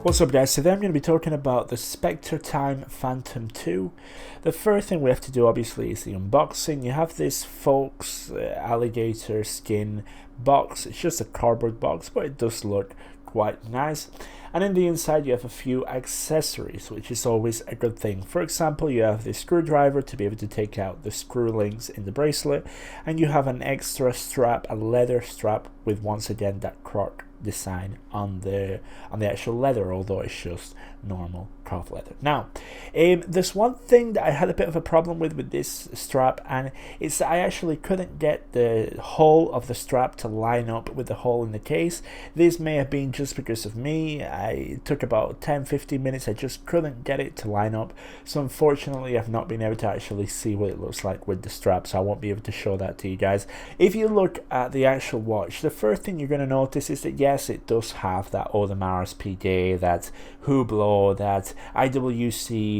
What's up guys, today I'm going to be talking about the Spectre Time Phantom 2. The first thing we have to do obviously is the unboxing. You have this folks alligator skin box. It's just a cardboard box, but it does look quite nice. And in the inside you have a few accessories, which is always a good thing. For example, you have the screwdriver to be able to take out the screw links in the bracelet, and you have an extra strap, a leather strap with once again that croc design on the actual leather, although it's just normal cloth leather. Now there's one thing that I had a bit of a problem with this strap, and it's that I actually couldn't get the hole of the strap to line up with the hole in the case. This may have been just because of me. It took about 10-15 minutes. I just couldn't get it to line up, so unfortunately I've not been able to actually see what it looks like with the strap, so I won't be able to show that to you guys. If you look at the actual watch, the first thing you're going to notice is that yes, it does have that Audemars Piguet, that Hublot, that IWC-esque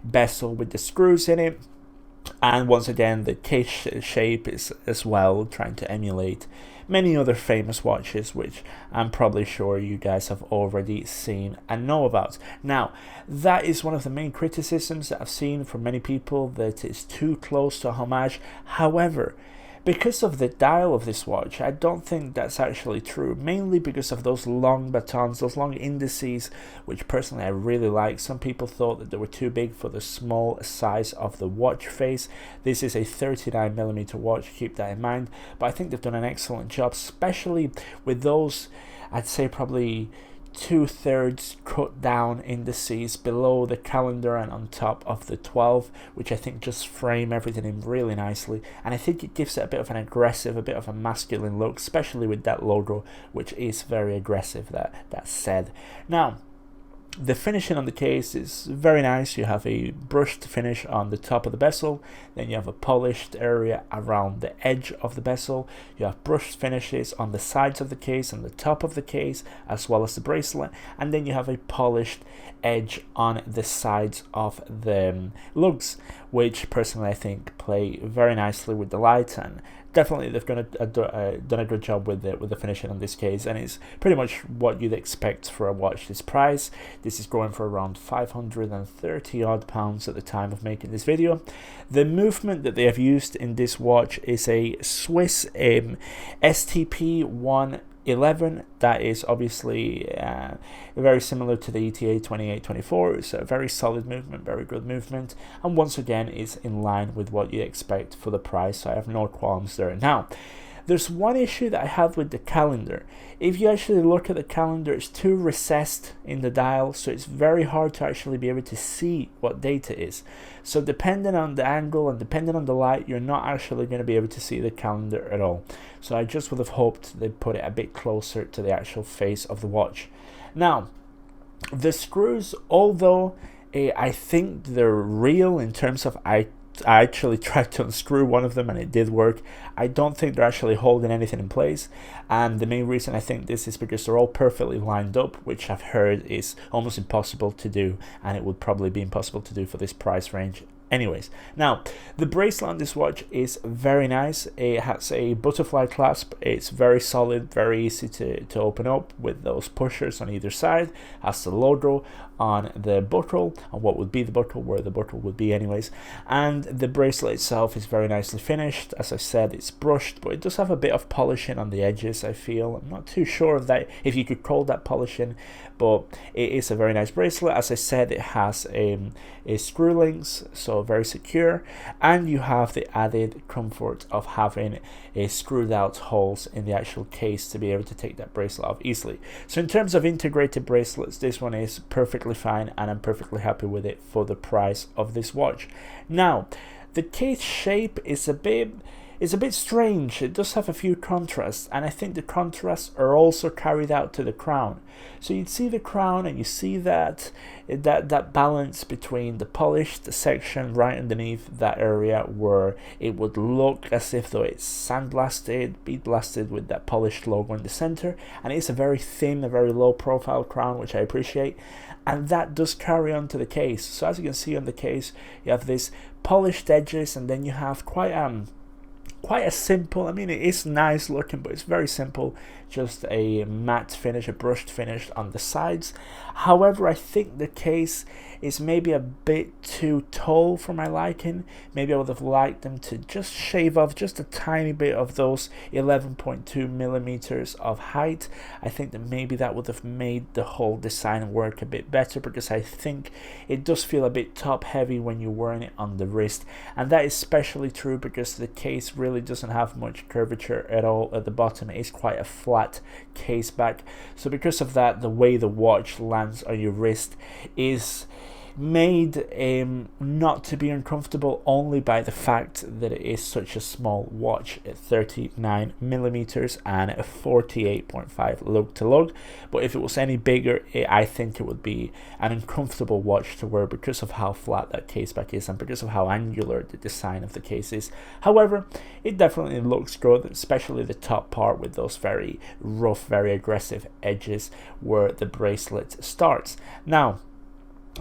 bezel with the screws in it, and once again the case shape is as well trying to emulate many other famous watches, which I'm probably sure you guys have already seen and know about. Now, that is one of the main criticisms that I've seen from many people, that it's too close to a homage. However, because of the dial of this watch, I don't think that's actually true, mainly because of those long batons, those long indices, which personally I really like. Some people thought that they were too big for the small size of the watch face. This is a 39mm watch, keep that in mind, but I think they've done an excellent job, especially with those, I'd say probably 2/3 cut down indices below the calendar and on top of the 12, which I think just frame everything in really nicely, and I think it gives it a bit of an aggressive, a bit of a masculine look, especially with that logo, which is very aggressive, that said. Now, the finishing on the case is very nice. You have a brushed finish on the top of the bezel, then you have a polished area around the edge of the bezel, you have brushed finishes on the sides of the case and the top of the case, as well as the bracelet, and then you have a polished edge on the sides of the lugs, which personally I think play very nicely with the light, and definitely they've done a good job with the finishing on this case, and it's pretty much what you'd expect for a watch this price. This is going for around 530 odd pounds at the time of making this video. The movement that they have used in this watch is a Swiss STP 111. That is obviously very similar to the ETA 2824. It's a very solid movement, very good movement, and once again is in line with what you expect for the price, so I have no qualms there. Now, there's one issue that I have with the calendar. If you actually look at the calendar, it's too recessed in the dial, so it's very hard to actually be able to see what date it is. So depending on the angle and depending on the light, you're not actually going to be able to see the calendar at all. So I just would have hoped they'd put it a bit closer to the actual face of the watch. Now, the screws, although I think they're real in terms of I actually tried to unscrew one of them and it did work, I don't think they're actually holding anything in place, and the main reason I think this is because they're all perfectly lined up, which I've heard is almost impossible to do, and it would probably be impossible to do for this price range anyways. Now, the bracelet on this watch is very nice. It has a butterfly clasp. It's very solid, very easy to open up with those pushers on either side. Has the logo on the buckle, on what would be the buckle, where the buckle would be anyways, and the bracelet itself is very nicely finished. As I said, it's brushed, but it does have a bit of polishing on the edges, I feel. I'm not too sure of that, if you could call that polishing, but it is a very nice bracelet. As I said, it has a screw links, so very secure, and you have the added comfort of having a screwed out holes in the actual case to be able to take that bracelet off easily. So in terms of integrated bracelets, this one is perfectly fine, and I'm perfectly happy with it for the price of this watch. Now, the case shape is a bit strange. It does have a few contrasts, and I think the contrasts are also carried out to the crown. So you'd see the crown and you see that balance between the polished section right underneath that area where it would look as if though it's sandblasted, bead blasted with that polished logo in the center, and it's a very thin, a very low profile crown, which I appreciate, and that does carry on to the case. So as you can see on the case, you have this polished edges, and then you have quite quite a simple, I mean, it is nice looking, but it's very simple, just a matte finish, a brushed finish on the sides. However, I think the case is maybe a bit too tall for my liking. Maybe I would have liked them to just shave off just a tiny bit of those 11.2 millimeters of height. I think that maybe that would have made the whole design work a bit better, because I think it does feel a bit top heavy when you're wearing it on the wrist, and that is especially true because the case really doesn't have much curvature at all at the bottom. It is quite a flat case back, so because of that, the way the watch lands on your wrist is made not to be uncomfortable only by the fact that it is such a small watch at 39 millimeters and 48.5 lug to lug. But if it was any bigger, I think it would be an uncomfortable watch to wear because of how flat that case back is and because of how angular the design of the case is. However, it definitely looks good, especially the top part with those very rough, very aggressive edges where the bracelet starts. Now,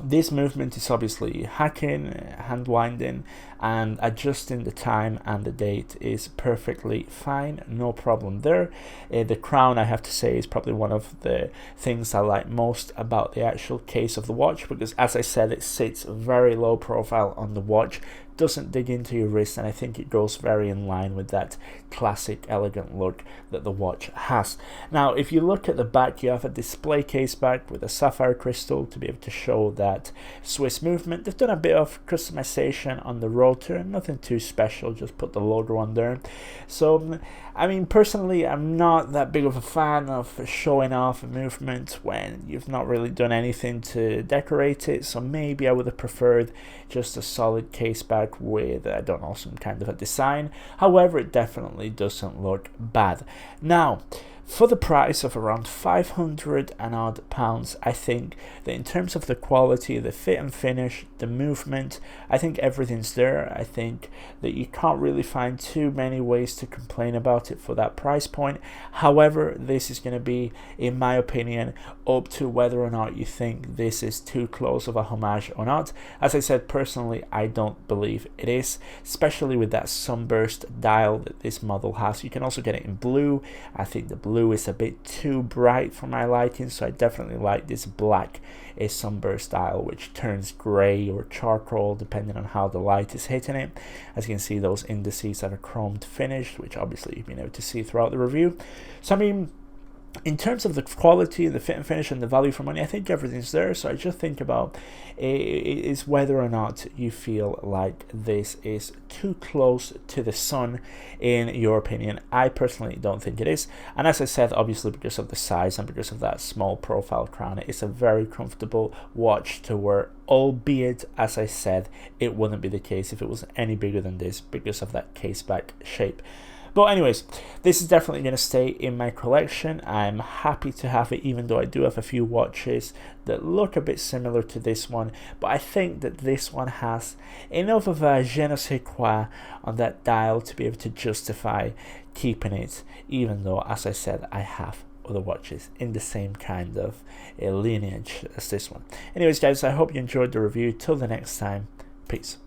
this movement is obviously hacking, hand winding, and adjusting the time and the date is perfectly fine, no problem there. The crown, I have to say, is probably one of the things I like most about the actual case of the watch, because as I said, it sits very low profile on the watch, doesn't dig into your wrist, and I think it goes very in line with that classic elegant look that the watch has. Now, if you look at the back, you have a display case back with a sapphire crystal to be able to show that Swiss movement. They've done a bit of customization on the rotor, nothing too special, just put the logo on there. So, I mean, personally, I'm not that big of a fan of showing off a movement when you've not really done anything to decorate it, so maybe I would have preferred just a solid case back with, I don't know, some kind of a design. However, it definitely doesn't look bad. Now, for the price of around 500 and odd pounds, I think that in terms of the quality, the fit and finish, the movement, I think everything's there. I think that you can't really find too many ways to complain about it for that price point. However, this is going to be, in my opinion, up to whether or not you think this is too close of a homage or not. As I said, personally, I don't believe it is, especially with that sunburst dial that this model has. You can also get it in blue. I think the blue is a bit too bright for my liking, so I definitely like this black sunburst dial, which turns grey or charcoal depending on how the light is hitting it. As you can see, those indices have a chromed finish, which obviously you've been able to see throughout the review. So I mean, in terms of the quality, the fit and finish, and the value for money, I think everything's there. So I just think about is whether or not you feel like this is too close to the sun, in your opinion. I personally don't think it is. And as I said, obviously because of the size and because of that small profile crown, it's a very comfortable watch to wear, albeit, as I said, it wouldn't be the case if it was any bigger than this because of that case back shape. But anyways, this is definitely going to stay in my collection. I'm happy to have it, even though I do have a few watches that look a bit similar to this one. But I think that this one has enough of a je ne sais quoi on that dial to be able to justify keeping it, even though, as I said, I have other watches in the same kind of lineage as this one. Anyways, guys, I hope you enjoyed the review. Till the next time, peace.